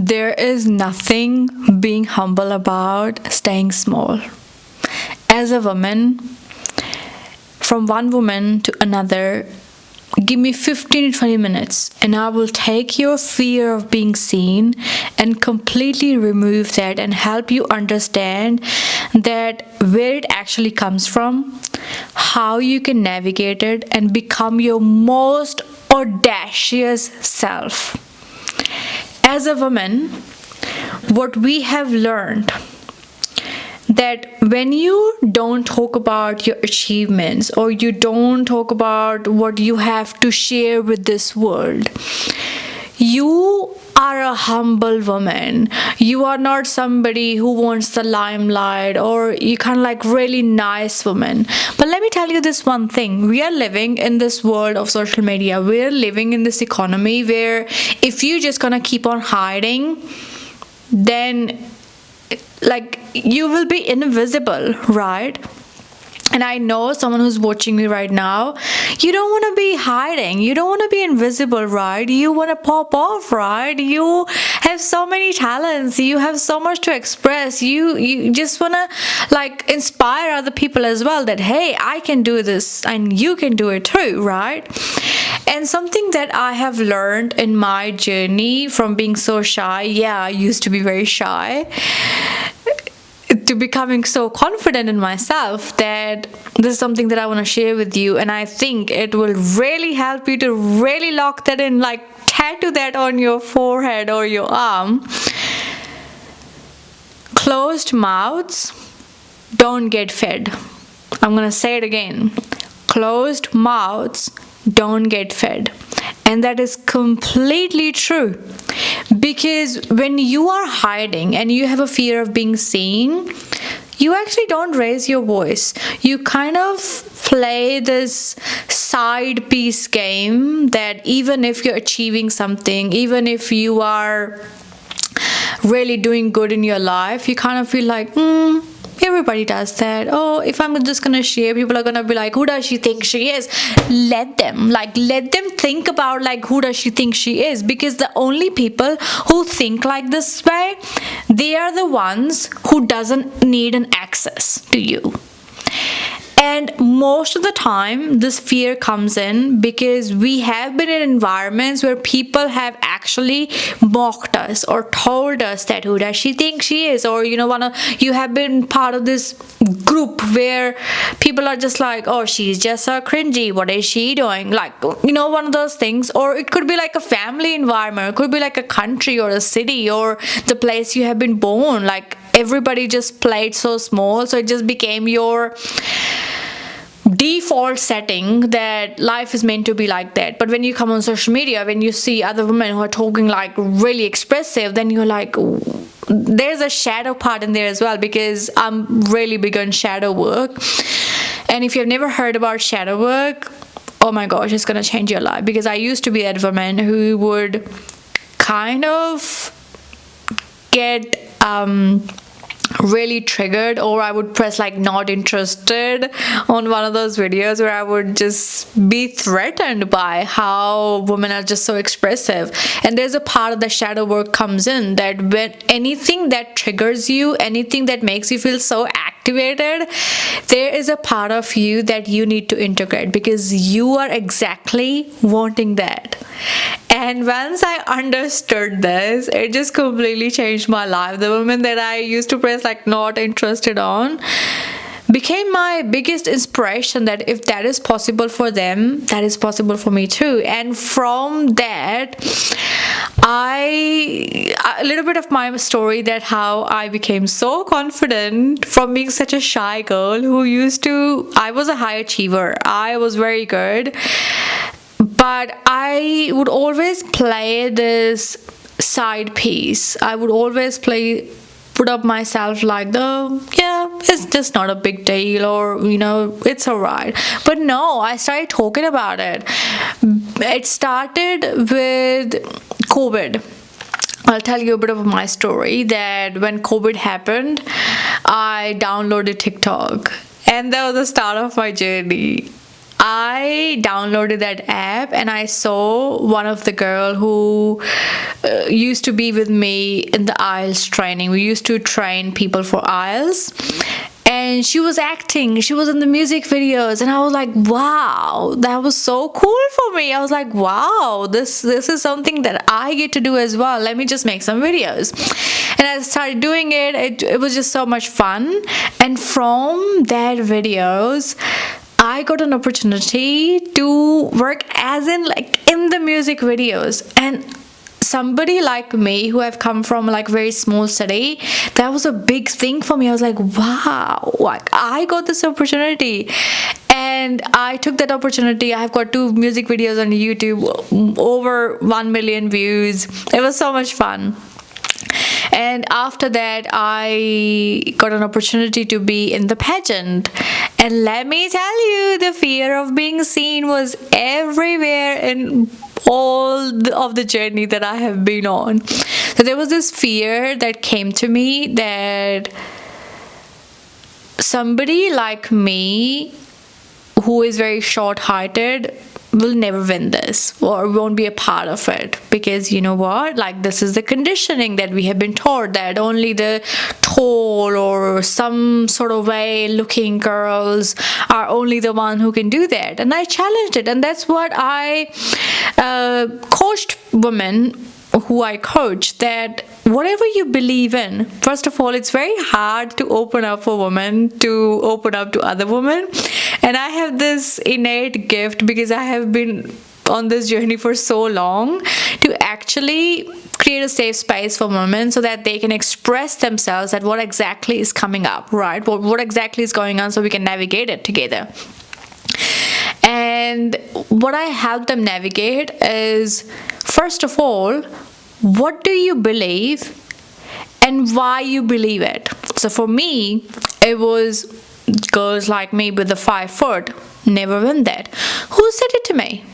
There is nothing being humble about staying small. As a woman, from one woman to another, give me 15 to 20 minutes and I will take your fear of being seen and completely remove that and help you understand that where it actually comes from, how you can navigate it and become your most audacious self. As a woman, what we have learned that when you don't talk about your achievements or you don't talk about what you have to share with this world, you are a humble woman. You are not somebody who wants the limelight, or you kind of like really nice woman. But let me tell you this one thing. We are living in this world of social media. We're living in this economy where if you just gonna keep on hiding, then like you will be invisible, right? And I know someone who's watching me right now, you don't want to be hiding, you don't want to be invisible, right? You want to pop off, right? You have so many talents, you have so much to express, you just want to like inspire other people as well, that hey, I can do this and you can do it too, right? And something that I have learned in my journey from being so shy, I used to be very shy, to becoming so confident in myself, that this is something that I want to share with you, and I think it will really help you to really lock that in, like tattoo that on your forehead or your arm. Closed mouths don't get fed. I'm gonna say it again. Closed mouths don't get fed. And that is completely true, because when you are hiding and you have a fear of being seen, you actually don't raise your voice. You kind of play this side piece game that even if you're achieving something, even if you are really doing good in your life, you kind of feel like, everybody does that. Oh, if I'm just gonna share, people are gonna be like, who does she think she is? Let them think about like, who does she think she is? Because the only people who think like this way, they are the ones who doesn't need an access to you. And most of the time, this fear comes in because we have been in environments where people have actually mocked us or told us that who does she think she is? Or, you have been part of this group where people are just like, oh, she's just so cringy. What is she doing? Like, one of those things. Or it could be like a family environment. It could be like a country or a city or the place you have been born. Like, everybody just played so small, so it just became your default setting that life is meant to be like that. But when you come on social media, when you see other women who are talking like really expressive, then you're like, there's a shadow part in there as well, because I'm really big on shadow work. And if you've never heard about shadow work, oh my gosh, it's gonna change your life. Because I used to be that woman who would kind of get really triggered, or I would press like not interested on one of those videos where I would just be threatened by how women are just so expressive. And there's a part of the shadow work comes in, that when anything that triggers you, anything that makes you feel so activated, there is a part of you that you need to integrate, because you are exactly wanting that. And once I understood this, it just completely changed my life. The women that I used to press like not interested on became my biggest inspiration, that if that is possible for them, that is possible for me too. And from that, a little bit of my story, that how I became so confident from being such a shy girl who I was a high achiever. I was very good. But I would always play this side piece. I would always put up myself like, it's just not a big deal, or, it's alright. But no, I started talking about it. It started with COVID. I'll tell you a bit of my story, that when COVID happened, I downloaded TikTok. And that was the start of my journey. I downloaded that app and I saw one of the girl who used to be with me in the IELTS training. We used to train people for IELTS. And she was acting, she was in the music videos, and I was like, wow, that was so cool for me. I was like, wow, this is something that I get to do as well. Let me just make some videos. And I started doing it. It was just so much fun. And from that videos, I got an opportunity to work as in the music videos. And somebody like me who have come from very small city, that was a big thing for me. I was like, wow, I got this opportunity, and I took that opportunity. I have got 2 music videos on YouTube, over 1 million views. It was so much fun. And after that, I got an opportunity to be in the pageant. And let me tell you, the fear of being seen was everywhere in all of the journey that I have been on. So there was this fear that came to me that somebody like me who is very short-heighted will never win this or won't be a part of it, because you know what, this is the conditioning that we have been taught, that only the tall or some sort of way looking girls are only the one who can do that. And I challenged it, and that's what I coached women who I coach, that whatever you believe in, first of all, it's very hard to open up for women to open up to other women. And I have this innate gift, because I have been on this journey for so long, to actually create a safe space for women so that they can express themselves at what exactly is coming up, right? What exactly is going on, so we can navigate it together. And what I help them navigate is, first of all, what do you believe and why you believe it? So for me, it was girls like me with the 5 foot never win that. Who said it to me?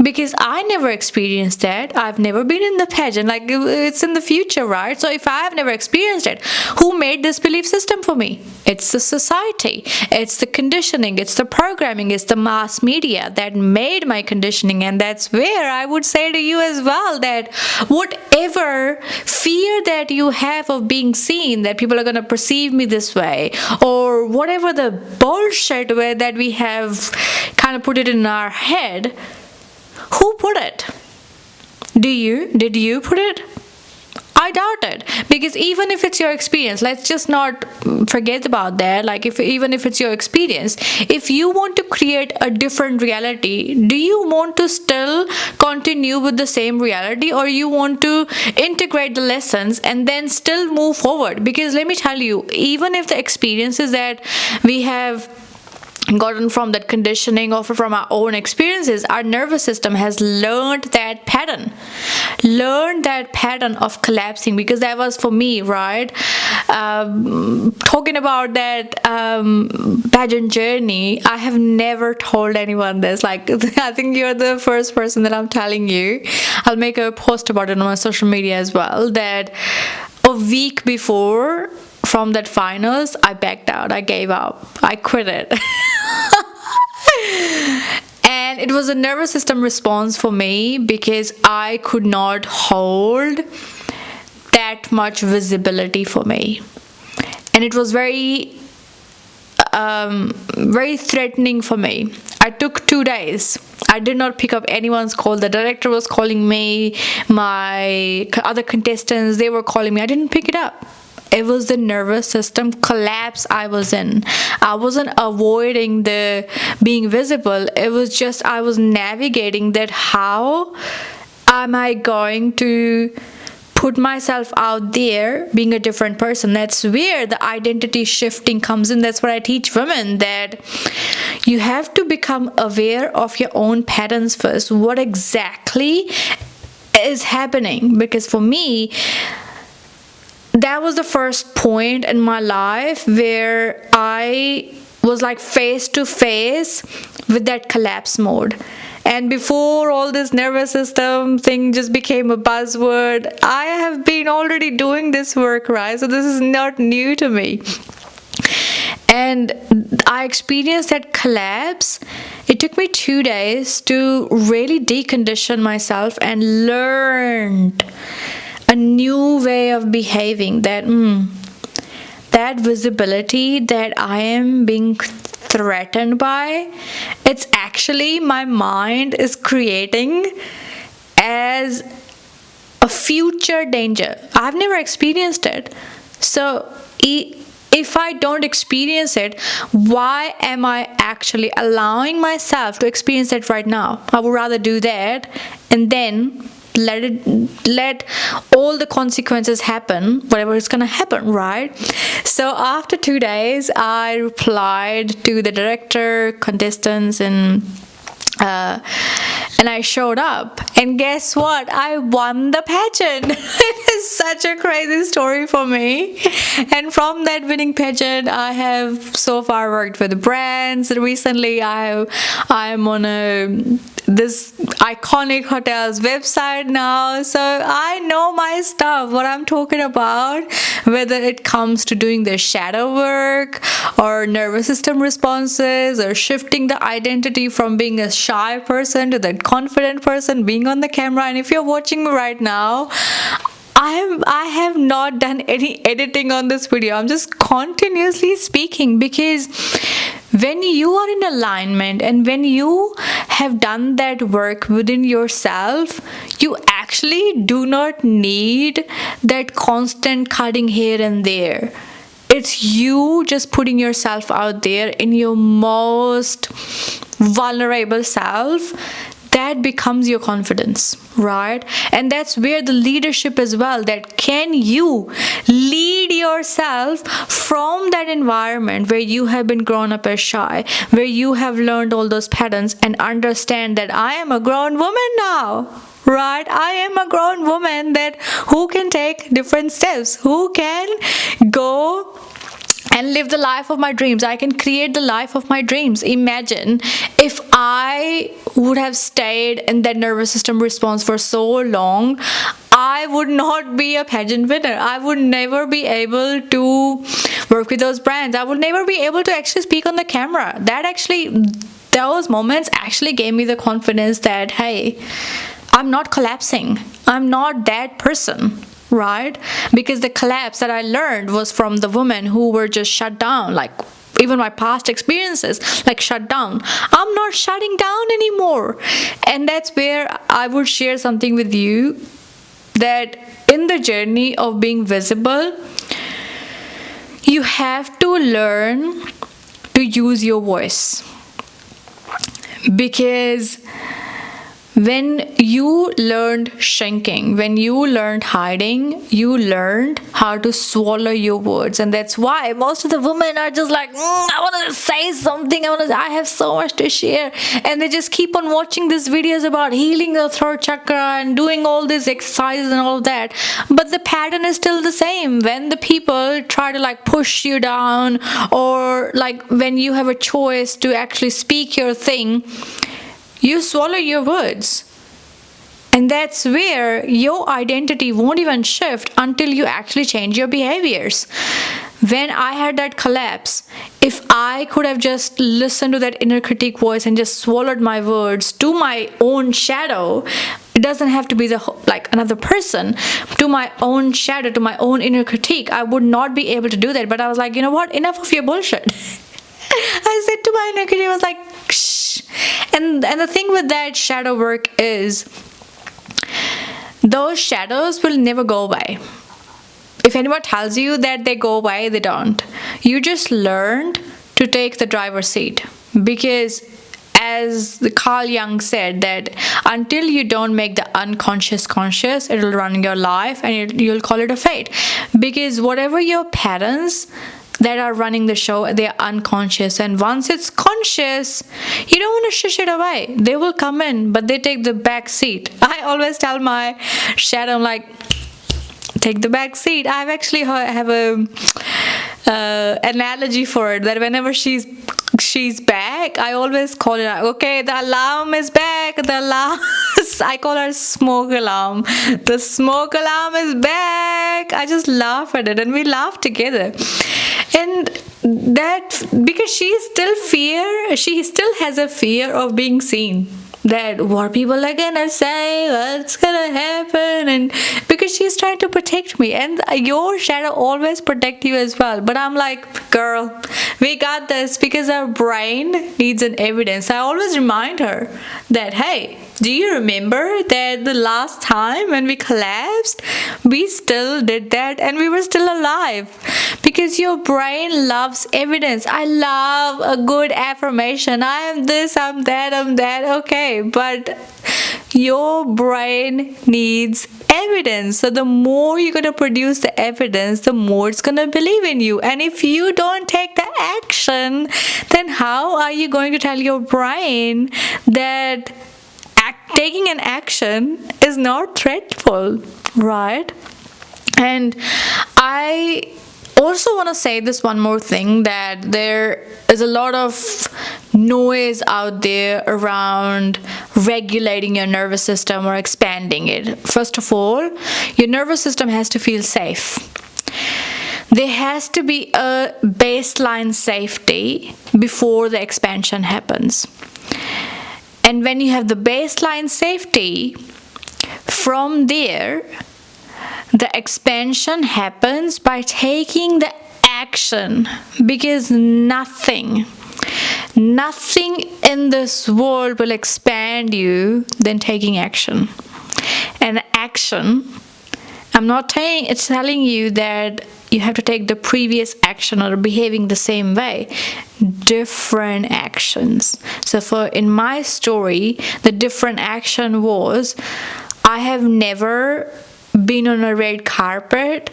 Because I never experienced that. I've never been in the pageant. It's in the future, right? So if I have never experienced it, who made this belief system for me? It's the society. It's the conditioning. It's the programming. It's the mass media that made my conditioning. And that's where I would say to you as well, that whatever fear that you have of being seen, that people are going to perceive me this way, or whatever the bullshit way that we have kind of put it in our head, who put it? Did you put it? I doubt it, because even if it's your experience, let's just not forget about that. Even if it's your experience, if you want to create a different reality, do you want to still continue with the same reality, or you want to integrate the lessons and then still move forward? Because let me tell you, even if the experiences that we have gotten from that conditioning or from our own experiences, our nervous system has learned that pattern of collapsing, because that was for me, right? Talking about that pageant journey, I have never told anyone this. I think you're the first person that I'm telling you. I'll make a post about it on my social media as well, that a week before from that finals, I backed out. I gave up. I quit it. And it was a nervous system response for me, because I could not hold that much visibility for me. And it was very threatening for me. I took 2 days. I did not pick up anyone's call. The director was calling me. My other contestants, they were calling me. I didn't pick it up. It was the nervous system collapse I was in. I wasn't avoiding the being visible. It was just I was navigating that. How am I going to put myself out there being a different person? That's where the identity shifting comes in. That's what I teach women, that you have to become aware of your own patterns first. What exactly is happening? Because for me, that was the first point in my life where I was face to face with that collapse mode. And before all this nervous system thing just became a buzzword, I have been already doing this work, right? So this is not new to me. And I experienced that collapse. It it took me 2 days to really decondition myself and learned a new way of behaving, that visibility that I am being threatened by, it's actually my mind is creating as a future danger. I've never experienced it. So if I don't experience it, why am I actually allowing myself to experience it right now? I would rather do that and then let all the consequences happen, whatever is gonna happen, right? So after 2 days, I replied to the director, contestants, and I showed up, and guess what? I won the pageant. It is such a crazy story for me. And from that winning pageant, I have so far worked with brands. Recently, I'm on this iconic hotel's website now, so I know my stuff, what I'm talking about, whether it comes to doing the shadow work or nervous system responses or shifting the identity from being a shy person to that confident person, being on the camera. And if you're watching me right now, I have not done any editing on this video. I'm just continuously speaking, because when you are in alignment and when you have done that work within yourself, you actually do not need that constant cutting here and there. It's you just putting yourself out there in your most vulnerable self. That becomes your confidence, right? And that's where the leadership as well, that can you lead yourself from that environment where you have been grown up as shy, where you have learned all those patterns and understand that I am a grown woman now, right? I am a grown woman who can take different steps, who can go and live the life of my dreams. I can create the life of my dreams. Imagine if I would have stayed in that nervous system response for so long, I would not be a pageant winner. I would never be able to work with those brands. I would never be able to actually speak on the camera. Those moments actually gave me the confidence that, hey, I'm not collapsing. I'm not that person. Right? Because the collapse that I learned was from the women who were just shut down, like even my past experiences, like shut down. I'm not shutting down anymore. And that's where I would share something with you, that in the journey of being visible, you have to learn to use your voice. Because when you learned shrinking, when you learned hiding, you learned how to swallow your words. And that's why most of the women are just like, I want to say something, I have so much to share. And they just keep on watching these videos about healing the throat chakra and doing all these exercises and all of that. But the pattern is still the same. When the people try to push you down, or when you have a choice to actually speak your thing, you swallow your words. And that's where your identity won't even shift until you actually change your behaviors. When I had that collapse, if I could have just listened to that inner critic voice and just swallowed my words to my own shadow, it doesn't have to be another person, to my own shadow, to my own inner critique, I would not be able to do that. But I was like, you know what? Enough of your bullshit. I said to my inner critic, I was like, shh. And the thing with that shadow work is, those shadows will never go away. If anyone tells you that they go away, they don't. You just learned to take the driver's seat. Because as Carl Jung said, that until you don't make the unconscious conscious, it will run your life and you'll call it a fate. Because whatever your patterns that are running the show, they are unconscious. And once it's conscious, you don't want to shush it away. They will come in, but they take the back seat. I always tell my shadow, I'm like, take the back seat. I've actually have a analogy for it, that whenever she's back, I always call it, okay, the alarm is back. The alarm, I call her smoke alarm. The smoke alarm is back. I just laugh at it, and we laugh together. And that because she still has a fear of being seen, that what people are gonna say, what's gonna happen, and because she's trying to protect me, and your shadow always protect you as well. But I'm like, girl, we got this, because our brain needs an evidence. I always remind her that, hey, do you remember that the last time when we collapsed, we still did that and we were still alive? Because your brain loves evidence. I love a good affirmation. I am this, I'm that, I'm that. Okay, but your brain needs evidence. So the more you're going to produce the evidence, the more it's going to believe in you. And if you don't take the action, then how are you going to tell your brain that taking an action is not threatful, right? And I also want to say this one more thing, that there is a lot of noise out there around regulating your nervous system or expanding it. First of all, your nervous system has to feel safe. There has to be a baseline safety before the expansion happens. And when you have the baseline safety, from there, the expansion happens by taking the action, because nothing in this world will expand you than taking action. And action, I'm not telling you that you have to take the previous action or behaving the same way. Different actions. So in my story, the different action was, I have never been on a red carpet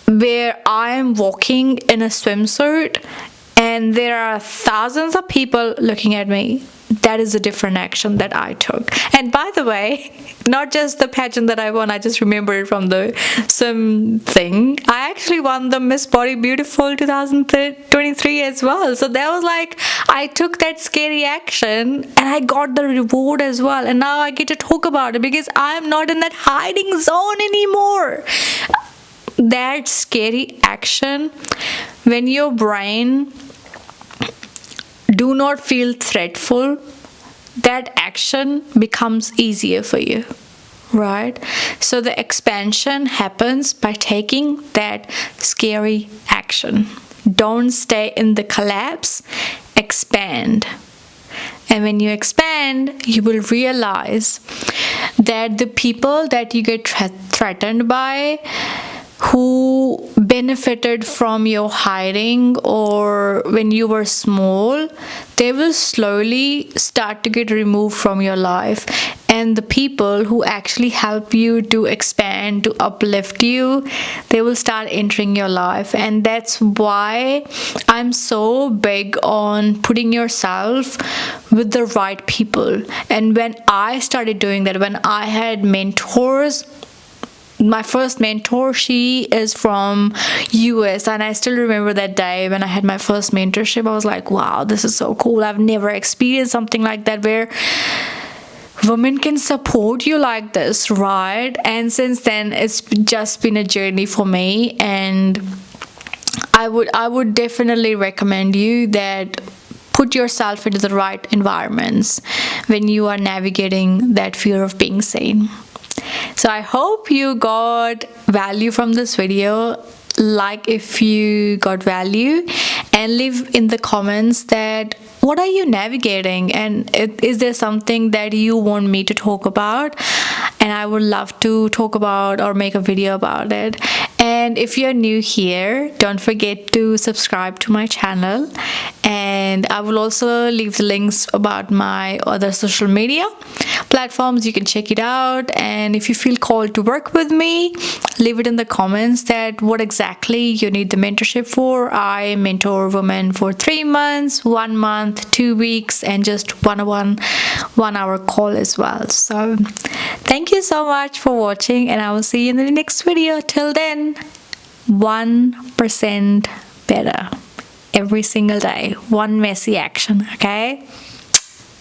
where I am walking in a swimsuit and there are thousands of people looking at me. That is a different action that I took. And by the way, not just the pageant that I won, I just remember it from the swim thing. I actually won the Miss Body Beautiful 2023 as well. So that was like, I took that scary action and I got the reward as well. And now I get to talk about it because I'm not in that hiding zone anymore. That scary action, when your brain do not feel threatful, that action becomes easier for you, right? So the expansion happens by taking that scary action. Don't stay in the collapse, expand. And when you expand, you will realize that the people that you get threatened by, who benefited from your hiding or when you were small, they will slowly start to get removed from your life. And the people who actually help you to expand, to uplift you, they will start entering your life. And that's why I'm so big on putting yourself with the right people. And when I started doing that, when I had mentors, my first mentor, she is from US, and I still remember that day when I had my first mentorship. I was like, wow, this is so cool. I've never experienced something like that where women can support you like this, right? And since then, it's just been a journey for me, and I would definitely recommend you that put yourself into the right environments when you are navigating that fear of being seen. So I hope you got value from this video. Like if you got value, and leave in the comments that what are you navigating, and is there something that you want me to talk about, and I would love to talk about or make a video about it. And if you're new here, don't forget to subscribe to my channel, and I will also leave the links about my other social media platforms. You can check it out, and if you feel called to work with me, leave it in the comments that what exactly you need the mentorship for. I mentor women for 3 months, 1 month, 2 weeks, and just one-on-one 1 hour call as well. So thank you so much for watching, and I will see you in the next video. Till then, 1% better every single day, one messy action, okay?